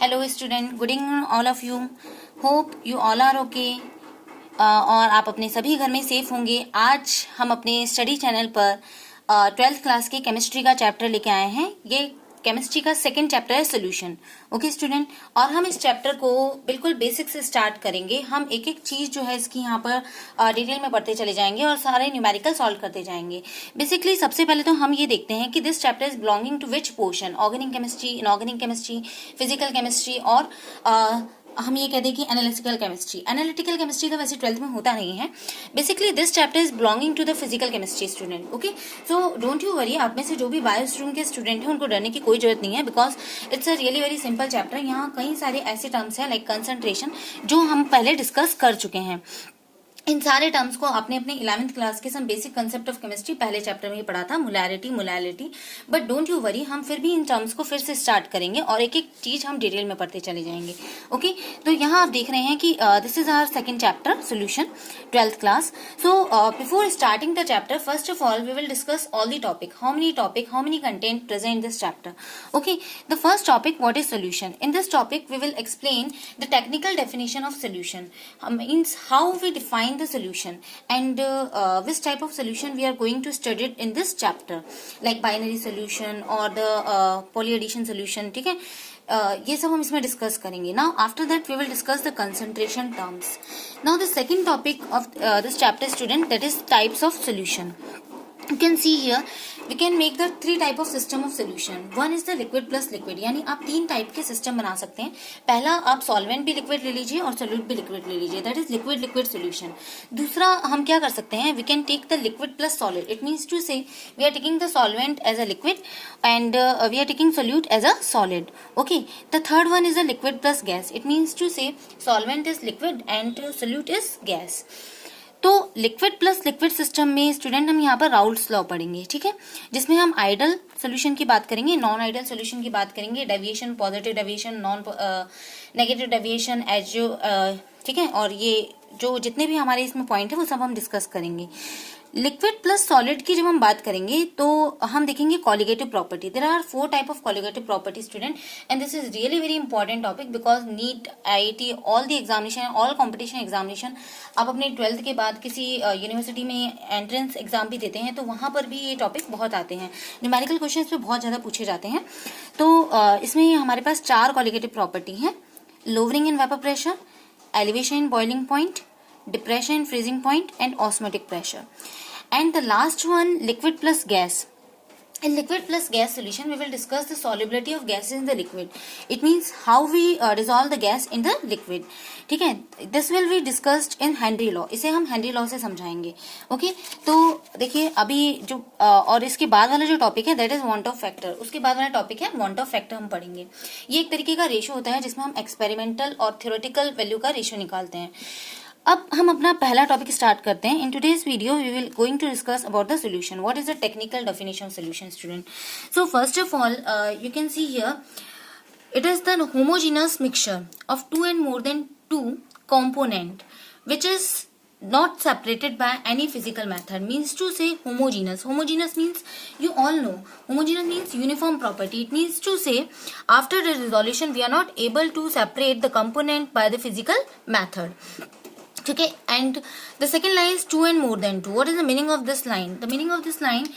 Hello student, good evening all of you. Hope you all are okay और आप अपने सभी घर में सेफ होंगे। आज हम अपने स्टडी चैनल पर 12th क्लास के केमिस्ट्री का चैप्टर लेके आए हैं। ये केमिस्ट्री का सेकंड चैप्टर है सोल्यूशन। ओके स्टूडेंट, और हम इस चैप्टर को बिल्कुल बेसिक से स्टार्ट करेंगे। हम एक एक चीज जो है इसकी यहाँ पर डिटेल में पढ़ते चले जाएंगे और सारे न्यूमेरिकल सॉल्व करते जाएंगे। बेसिकली सबसे पहले तो हम ये देखते हैं कि this chapter is belonging to which portion, organic chemistry, inorganic chemistry, physical chemistry और हम ये कह दें कि एनालिटिकल केमिस्ट्री। एनालिटिकल केमिस्ट्री तो वैसे 12th में होता नहीं है। Basically this chapter is belonging to the physical chemistry student. Okay, so don't you worry, आप में से जो भी बायो स्ट्रीम के स्टूडेंट हैं उनको डरने की कोई जरूरत नहीं है, because it's a really very simple chapter. यहाँ कई सारे ऐसे टर्म्स हैं लाइक कंसंट्रेशन जो हम पहले डिस्कस कर चुके हैं। इन सारे टर्म्स को आपने अपने 11th क्लास के some basic concept of chemistry पहले चैप्टर में ही पढ़ा था, molarity. But don't you worry, हम फिर भी इन टर्म्स को फिर से स्टार्ट करेंगे और एक एक चीज हम डिटेल में पढ़ते चले जाएंगे। ओके, तो यहाँ आप देख रहे हैं कि this is our second chapter solution, 12th class. So before starting the chapter, first of all we will discuss all the topic, how many content present in this chapter. Okay, the first topic, what is solution. In this topic we will explain the technical definition of solution, means how we define the solution and which type of solution we are going to study it in this chapter, like binary solution or the polyaddition solution. ठीक है, ये सब हम इसमें discuss करेंगे। Now after that we will discuss the concentration terms. Now the second topic of this chapter student, that is types of solution. You can see here we can make the three type of system of solution. One is the liquid plus liquid, यानी आप तीन type के system बना सकते हैं। पहला, आप solvent भी लिक्विड ले लीजिए और सोल्यूट भी लिक्विड ले लीजिए, that is liquid liquid solution. दूसरा हम क्या कर सकते हैं, we can take the liquid plus solid. It means to say we are taking the solvent as a liquid and we are taking solute as a solid. Okay, the third one is a liquid plus gas. It means to say solvent is liquid and solute is gas. तो liquid plus liquid system में student हम यहाँ पर Raoult's law पढ़ेंगे, ठीक है, जिसमें हम आइडल सोल्यूशन की बात करेंगे, नॉन आइडल सोल्यूशन की बात करेंगे, deviation, positive deviation, non negative deviation, azo, ठीक है, और ये जो जितने भी हमारे इसमें पॉइंट है वो सब हम डिस्कस करेंगे। लिक्विड प्लस सॉलिड की जब हम बात करेंगे तो हम देखेंगे colligative property. There are 4 type of colligative property student, and this is really very important topic because NEET, IIT, all the examination, all competition examination, आप अपने 12th के बाद किसी यूनिवर्सिटी में एंट्रेंस एग्जाम भी देते हैं तो वहां पर भी ये टॉपिक बहुत आते हैं। न्यूमेरिकल क्वेश्चन पे बहुत ज्यादा पूछे जाते हैं। तो इसमें हमारे पास 4 कॉलिगेटिव प्रॉपर्टी है, lowering in vapour pressure, elevation in boiling point, depression in freezing point and osmotic pressure. And the last one, liquid plus gas. In liquid plus gas solution we will discuss the solubility of gases in the liquid. It means how we dissolve the gas in the liquid. ठीक है, this will be discussed in Henry law. इसे हम Henry law से समझाएंगे। Okay, तो देखिए अभी जो और इसके बाद वाला जो टॉपिक है that is want of factor. उसके बाद वाला टॉपिक है वांट ऑफ फैक्टर, हम पढ़ेंगे। ये एक तरीके का रेशो होता है जिसमें हम एक्सपेरिमेंटल और थ्योरेटिकल वैल्यू का रेशो निकालते हैं। अब हम अपना पहला टॉपिक स्टार्ट करते हैं। In today's video we will going to discuss about the solution, what is the technical definition of solution student. So first of all you can see here it is the homogeneous mixture of 2 and more than 2 component which is not separated by any physical method. Means to say homogeneous means, you all know, homogeneous means uniform property. It means to say after the dissolution we are not able to separate the component by the physical method. ठीक है, and the second line is 2 and more than 2. What is the meaning of this line? The meaning of this line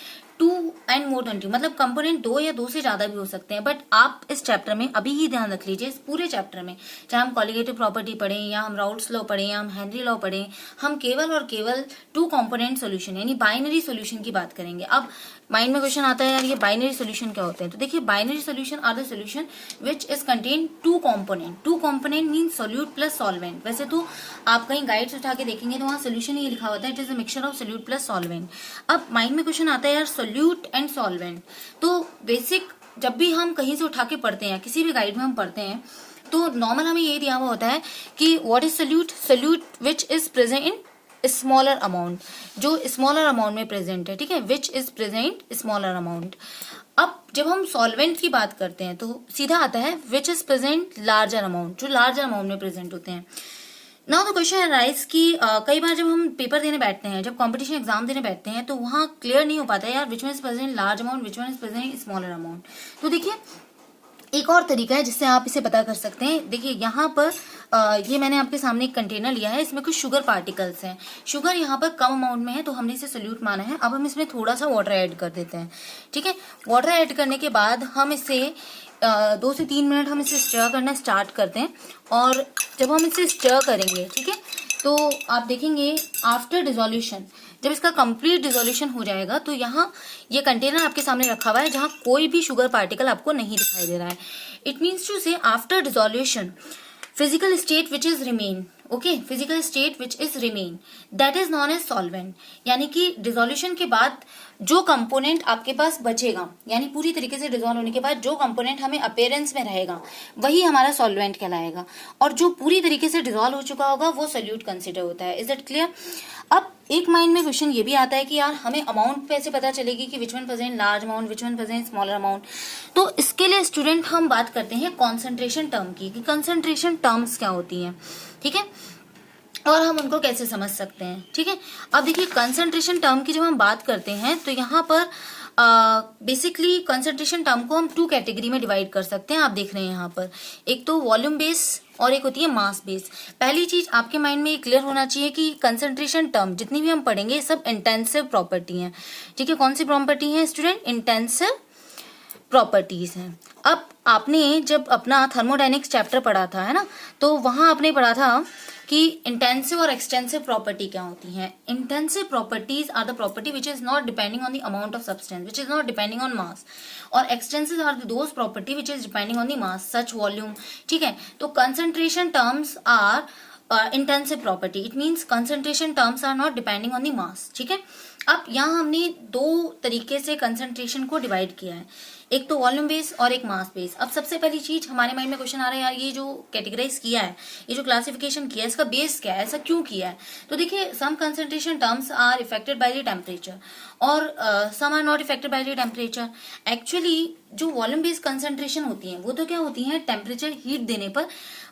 2 and more than 2 मतलब component 2 या 2 से ज्यादा भी हो सकते हैं। बट आप इस चैप्टर में अभी ही ध्यान रख लीजिए, इस पूरे चैप्टर में चाहे हम कॉलिगेटिव प्रॉपर्टी पढ़ें या हम राउल्ट्स लॉ पढ़ें या हम हेनरी लॉ पढ़ें, हम केवल और केवल 2 कंपोनेंट सोल्यूशन यानी बाइनरी सोल्यूशन की बात करेंगे। अब माइंड में क्वेश्चन आता है यार ये बाइनरी सोल्यूशन क्या होते हैं, तो देखिए binary solution are the solution which is contain 2 component. 2 component mean solute plus solvent. वैसे तो आप कहीं गाइड्स उठा के देखेंगे तो वहां सोल्यूशन ही लिखा होता है, it is a mixture of solute plus solvent. अब माइंड में क्वेश्चन आता है यार सोल्यूट एंड सॉल्वेंट, तो बेसिक जब भी हम कहीं से उठा के पढ़ते हैं, किसी भी गाइड में हम पढ़ते हैं तो नॉर्मल हमें यही दिया हुआ होता है कि what is solute, solute which is present in smaller amount, जो स्मॉलर अमाउंट में प्रेजेंट है, ठीक है, which is present smaller amount. अब जब हम सॉल्वेंट की बात करते हैं तो सीधा आता है which is present larger amount, जो लार्जर अमाउंट में प्रेजेंट होते हैं। नाउ द क्वेश्चन अराइज कि कई बार जब हम पेपर देने बैठते हैं, जब कंपटीशन एग्जाम देने बैठते हैं तो वहां क्लियर नहीं हो पाता है यार which one is present large amount, which one is present smaller amount. तो देखिए एक और तरीका है जिससे आप इसे पता कर सकते हैं। देखिए यहाँ पर ये मैंने आपके सामने एक कंटेनर लिया है, इसमें कुछ शुगर पार्टिकल्स हैं। शुगर यहाँ पर कम अमाउंट में है तो हमने इसे सोल्यूट माना है। अब हम इसमें थोड़ा सा वाटर ऐड कर देते हैं, ठीक है। वाटर ऐड करने के बाद हम इसे 2 से 3 मिनट हम इसे स्टर करना स्टार्ट करते हैं। और जब हम इसे स्टर करेंगे, ठीक है, तो आप देखेंगे आफ्टर डिसोल्यूशन, जब इसका कंप्लीट डिसोल्यूशन हो जाएगा तो यहाँ ये कंटेनर आपके सामने रखा हुआ है जहाँ कोई भी शुगर पार्टिकल आपको नहीं दिखाई दे रहा है। इट मीन्स टू से after dissolution physical state which is remain, okay, physical state which is remain, that is known as solvent। यानी कि डिसोल्यूशन के बाद जो कंपोनेंट आपके पास बचेगा, यानी पूरी तरीके से डिसॉल्व होने के बाद जो कंपोनेंट हमें अपीयरेंस में रहेगा वही हमारा सॉल्वेंट कहलाएगा, और जो पूरी तरीके से डिसॉल्व हो चुका होगा वो सोल्यूट कंसिडर होता है। Is it clear? अब एक माइंड में क्वेश्चन ये भी आता है कि यार हमें अमाउंट कैसे पता चलेगी कि which one present large amount, which one present smaller amount. तो इसके लिए स्टूडेंट हम बात करते हैं कॉन्सेंट्रेशन टर्म की, कि कंसेंट्रेशन टर्म्स क्या होती हैं, ठीक है, और हम उनको कैसे समझ सकते हैं, ठीक है। अब देखिए कंसेंट्रेशन टर्म की जब हम बात करते हैं तो यहाँ पर बेसिकली कंसेंट्रेशन टर्म को हम 2 कैटेगरी में डिवाइड कर सकते हैं। आप देख रहे हैं यहाँ पर एक तो वॉल्यूम बेस और एक होती है मास बेस। पहली चीज आपके माइंड में ये क्लियर होना चाहिए कि कंसेंट्रेशन टर्म जितनी भी हम पढ़ेंगे ये सब इंटेंसिव प्रॉपर्टी हैं, ठीक है। कौन सी प्रॉपर्टी है स्टूडेंट? इंटेंसिव प्रॉपर्टीज हैं। अब आपने जब अपना थर्मोडायनेमिक्स चैप्टर पढ़ा था, है ना, तो वहां आपने पढ़ा था कि इंटेंसिव और एक्सटेंसिव प्रॉपर्टी क्या होती हैं। Intensive properties are the property which is not depending on the amount of substance, which is not depending on mass, और extensive are those property which is depending on the mass such volume, ठीक है। तो concentration terms are intensive property, it means concentration terms are not depending on the mass, ठीक है। अब यहाँ हमने 2 तरीके से कंसेंट्रेशन को डिवाइड किया है, एक तो वॉल्यूम बेस और एक मास बेस। अब सबसे पहली चीज हमारे माइंड में क्वेश्चन आ रहा है, यार ये जो कैटेगराइज किया है, ये जो क्लासिफिकेशन किया है, इसका बेस क्या है, ऐसा क्यों किया है? तो देखिए some concentration terms are affected by the temperature और some are not affected by the temperature. Actually जो वॉल्यूम बेस्ड कंसेंट्रेशन होती हैं वो तो क्या होती हैं, टेम्परेचर हीट देने पर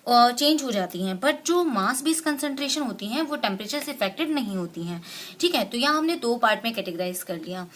चेंज हो जाती हैं, बट जो मास बेस्ड कंसेंट्रेशन होती हैं वो टेम्परेचर से इफेक्टेड नहीं होती हैं, ठीक है। तो यहाँ हमने 2 पार्ट में कैटेगराइज कर लिया।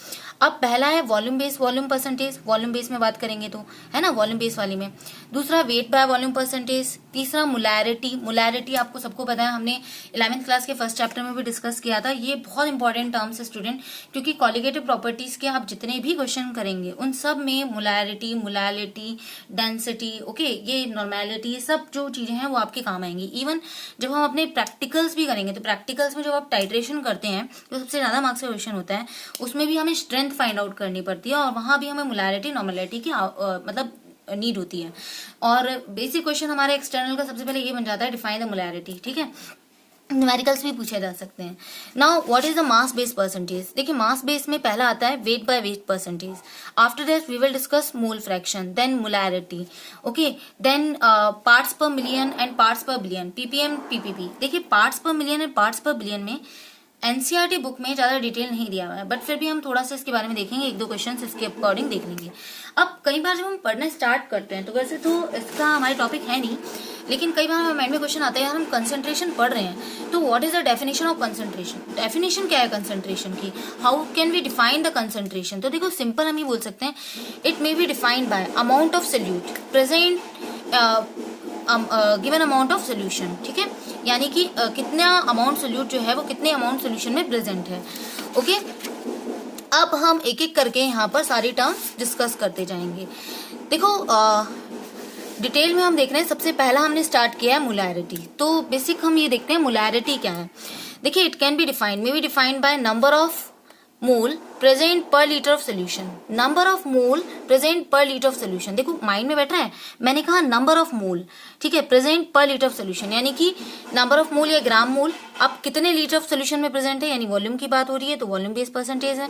अब पहला है volume base, volume percentage, volume base में बात करेंगे तो, है ना, वॉल्यूम बेस वाली में। दूसरा वेट बाय वॉल्यूम परसेंटेज। तीसरा मोलैरिटी, मोलैरिटी आपको सबको पता है, हमने 11th क्लास के फर्स्ट चैप्टर में भी डिस्कस किया था। ये बहुत इंपॉर्टेंट टर्म्स है स्टूडेंट, क्योंकि कॉलिगेटिव प्रॉपर्टीज के आप जितने भी क्वेश्चन करेंगे उन सब में मोलैरिटी, मोलैलिटी, डेंसिटी, ओके, ये नॉर्मेलिटी, सब जो चीजें हैं वो आपके काम आएंगी। इवन जब हम अपने प्रैक्टिकल्स भी करेंगे तो प्रैक्टिकल्स में जब आप टाइट्रेशन करते हैं तो सबसे ज्यादा मार्क्स का क्वेश्चन होता है, उसमें भी हमें स्ट्रेंथ फाइंड आउट करनी पड़ती है और वहां भी हमें मोलैरिटी, नॉर्मेलिटी की मतलब नीड होती है। और बेसिक क्वेश्चन हमारे एक्सटर्नल का सबसे पहले ये बन जाता है, डिफाइन द मोलैरिटी, ठीक है। न्यूमेरिकल्स भी पूछे जा सकते हैं। Now what is the mass base percentage? देखिए मास बेस में पहला आता है weight by weight percentage. After that we will discuss mole fraction, then molarity, okay, then parts per million and parts per billion, PPM, PPP. देखिए parts per million and parts per billion में NCERT book में ज्यादा detail नहीं दिया हुआ है, but फिर भी हम थोड़ा सा इसके बारे में देखेंगे, 1-2 क्वेश्चन इसके अकॉर्डिंग देख लेंगे। अब कई बार जब हम पढ़ना स्टार्ट करते हैं तो वैसे तो इसका हमारे टॉपिक है नहीं, लेकिन कई बार हमारे माइंड में क्वेश्चन आता है, यार हम कंसंट्रेशन पढ़ रहे हैं तो what is the definition of concentration? Definition क्या है कंसंट्रेशन की? How can we define the concentration? तो देखो सिंपल हम ये बोल सकते हैं, it may be defined by amount of solute present given amount of solution, ठीक है, यानी कि कितना अमाउंट सोल्यूट जो है वो कितने अमाउंट सोल्यूशन में प्रेजेंट है, ओके। अब हम एक एक करके यहाँ पर सारी टर्म्स डिस्कस करते जाएंगे। देखो डिटेल में हम देख रहे हैं, सबसे पहला हमने स्टार्ट किया है मोलैरिटी। तो बेसिक हम ये देखते हैं मोलैरिटी क्या है। देखिए it can be defined, may be defined by number of mole present per litre of solution. Number of mole present per litre of solution, देखो माइंड में बैठ रहा है, मैंने कहा नंबर ऑफ मोल, ठीक है, present per litre of solution, यानी कि नंबर ऑफ मोल या ग्राम मोल अब कितने लीटर ऑफ सोल्यूशन में प्रेजेंट है, यानी वॉल्यूम की बात हो रही है तो वॉल्यूम बेस परसेंटेज है।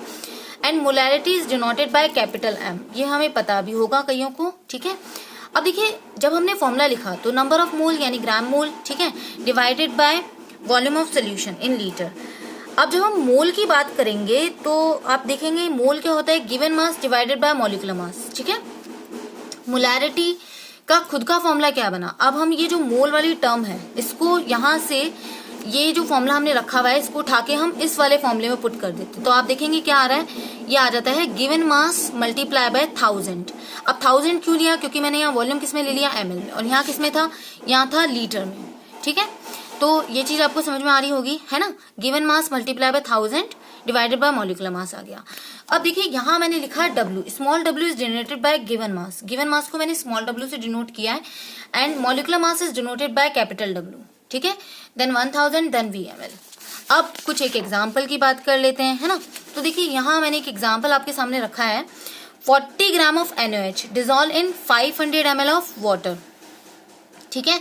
And molarity is denoted by capital M, ये हमें पता भी होगा कईयों को, ठीक है। अब देखिए जब हमने फॉर्मूला लिखा तो नंबर ऑफ मोल यानी ग्राम मोल, ठीक है, divided by volume of solution in litre. अब जब हम मोल की बात करेंगे तो आप देखेंगे मोल क्या होता है, given mass divided by molecular मास, ठीक है। मोलैरिटी का खुद का फॉर्मूला क्या बना, अब हम ये जो मोल वाली टर्म है इसको यहाँ से ये जो फॉर्मूला हमने रखा हुआ है इसको उठा के हम इस वाले फॉर्मूले में पुट कर देते हैं। तो आप देखेंगे क्या आ रहा है, ये आ जाता है गिवन मास मल्टीप्लाई बाय 1000। अब 1000 क्यों लिया, क्योंकि मैंने यहाँ वॉल्यूम किस में ले लिया, ml में, और यहाँ किस में था, यहाँ था लीटर में। ठीक है, तो ये चीज आपको समझ में आ रही होगी, है ना। Given mass multiply by 1000 divided by molecular mass आ गया। अब देखिए यहाँ मैंने लिखा है W, small w is denoted by given mass. Given mass को मैंने स्मॉल w से डिनोट किया है, and molecular mass is denoted by capital W। ठीक है, देन 1000 देन VmL। अब कुछ एक एग्जाम्पल की बात कर लेते हैं, है ना। तो देखिए यहाँ मैंने एक एग्जाम्पल आपके सामने रखा है, 40 gram of NaOH dissolve in 500 ml of water. ठीक है,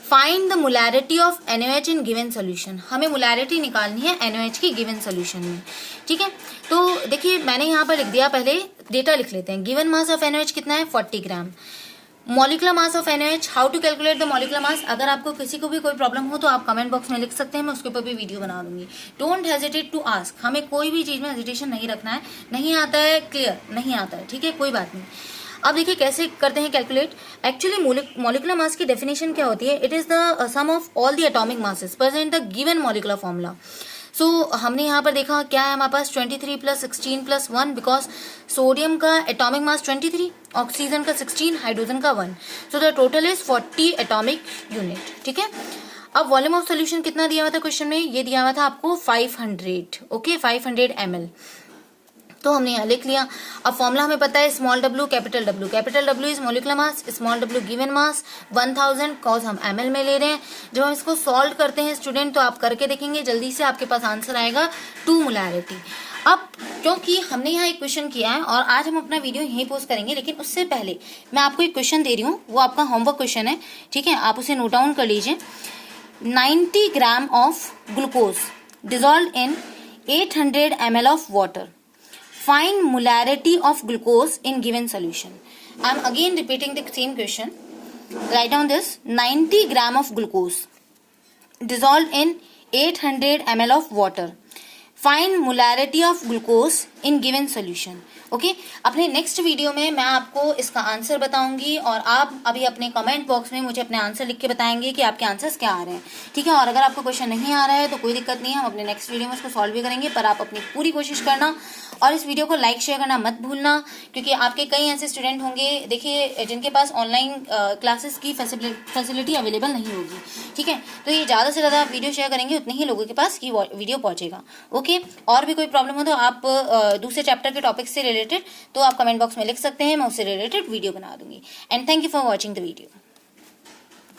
find the molarity of NaOH in given solution. हमें मोलैरिटी निकालनी है NaOH की गिवन सोल्यूशन में। ठीक है, तो देखिए मैंने यहाँ पर लिख दिया, पहले डेटा लिख लेते हैं। गिवन मास ऑफ NaOH कितना है, 40 gram. Molecular mass of NaOH, how to calculate the molecular mass. अगर आपको किसी को भी कोई प्रॉब्लम हो तो आप कमेंट बॉक्स में लिख सकते हैं, मैं उसके ऊपर भी वीडियो बना दूंगी। डोंट हेजिटेट टू आस्क, हमें कोई भी चीज में हेजिटेशन नहीं रखना है। नहीं आता है क्लियर, नहीं आता है, ठीक है, कोई बात नहीं। अब देखिए कैसे करते हैं कैलकुलेट। एक्चुअली मॉलिक्यूलर मास की डेफिनेशन क्या होती है, it is the sum of all the atomic masses present the given molecular formula. So हमने यहाँ पर देखा क्या है हमारे पास 23 + 16 + 1, बिकॉज सोडियम का एटॉमिक मास 23, ऑक्सीजन का 16, हाइड्रोजन का 1, so the total is 40 atomic unit. ठीक है, अब वॉल्यूम ऑफ सोल्यूशन कितना दिया हुआ था क्वेश्चन में, ये दिया हुआ था आपको 500, ओके, 500 ml। तो हमने यहाँ लिख लिया। अब फॉर्मूला हमें पता है, small w capital W। Capital W is molecular mass, small w given mass 1000, cause हम ml में ले रहे हैं। जब हम इसको सॉल्व करते हैं स्टूडेंट, तो आप करके देखेंगे जल्दी से आपके पास आंसर आएगा 2 मोलैरिटी। अब क्योंकि हमने यहाँ एक क्वेश्चन किया है और आज हम अपना वीडियो यहीं पोस्ट करेंगे, लेकिन उससे पहले मैं आपको एक क्वेश्चन दे रही हूँ, वो आपका होमवर्क क्वेश्चन है। ठीक है, आप उसे नोट डाउन कर लीजिए। 90 gram of glucose dissolve in 800 ml of water, find molarity of glucose in given solution. I am again repeating the same question. Write down this: 90 gram of glucose dissolved in 800 ml of water. Find molarity of glucose in given solution. Okay, अपने next video में मैं आपको इसका answer बताऊंगी और आप अभी अपने कमेंट बॉक्स में मुझे अपने आंसर लिख के बताएंगे कि आपके आंसर्स क्या आ रहे हैं। ठीक है, और अगर आपको क्वेश्चन नहीं आ रहा है तो कोई दिक्कत नहीं है, हम अपने नेक्स्ट वीडियो में उसको सॉल्व भी करेंगे, पर आप अपनी पूरी कोशिश करना और इस वीडियो को लाइक शेयर करना मत भूलना, क्योंकि आपके कई ऐसे स्टूडेंट होंगे देखिए जिनके पास ऑनलाइन क्लासेस की फैसिलिटी अवेलेबल नहीं होगी। ठीक है, तो ये ज़्यादा से ज़्यादा वीडियो शेयर करेंगे उतने ही लोगों के पास ये वीडियो पहुंचेगा। ओके, और भी कोई प्रॉब्लम हो तो आप दूसरे चैप्टर के टॉपिक से रिलेटेड तो आप कमेंट बॉक्स में लिख सकते हैं, मैं उससे रिलेटेड वीडियो बना दूंगी। And thank you for watching the video.